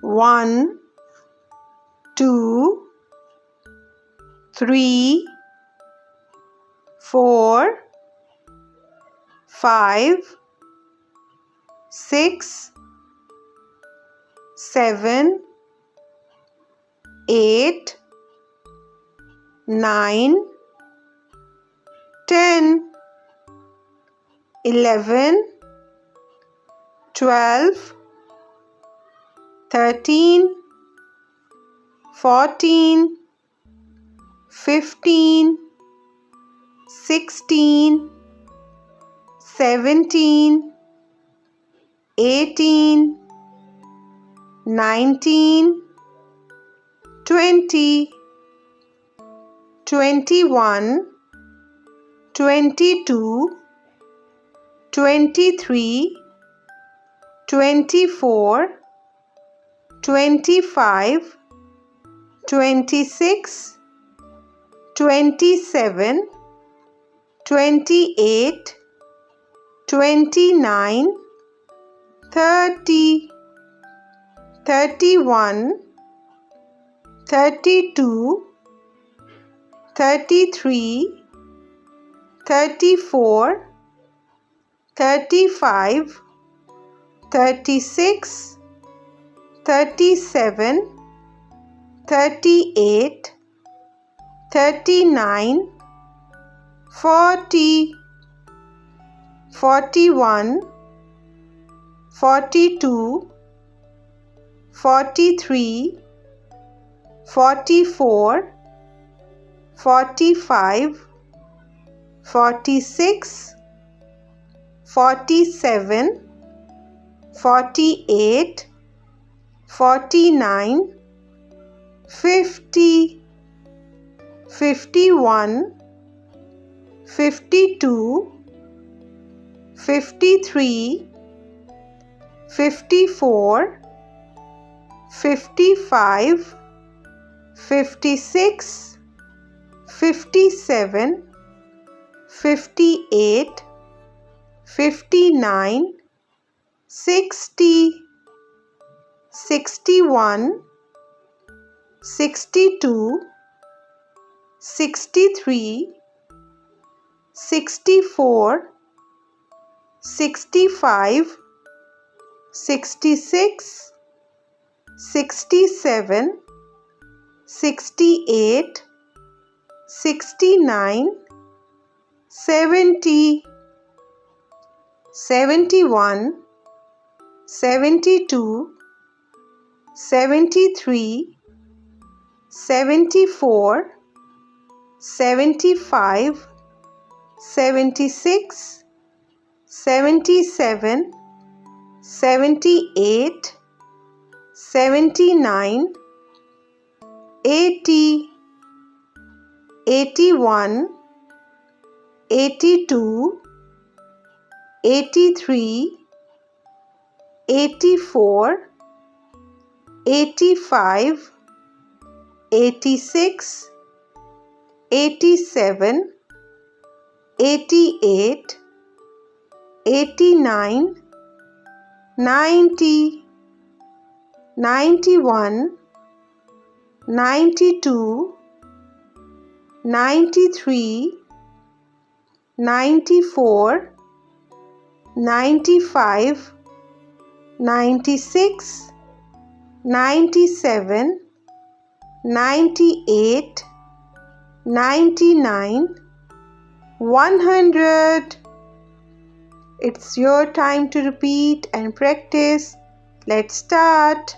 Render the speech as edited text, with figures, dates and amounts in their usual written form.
1, 2, 3, 4, 5, 6, 7, 8, 9, 10, 11, 12, 13, 14, 15, 16, 17, 18, 19, 20, 21, 22, 23, 24, 25, 26, 27, 28, 29, 30, 31, 32, 33, 34, 35, 36, 37, 38, 39, 40, 41, 42, 43, 44, 45, 46, 47, 48, 49, 50, 51, 52, 53, 54, 55, 56, 57, 58, 59, 60, 61, 62, 63, 64, 65, 66, 67, 68, 69, 70, 71, 72, 73, 74, 75, 76, 77, 78, 79, 80, 81, 82, 83, 84, 85, 86, 87, 88, 89, 90, 91, 92, 93, 94, 95, 96, 97, 98, 99, 100. It's your time to repeat and practice. Let's start.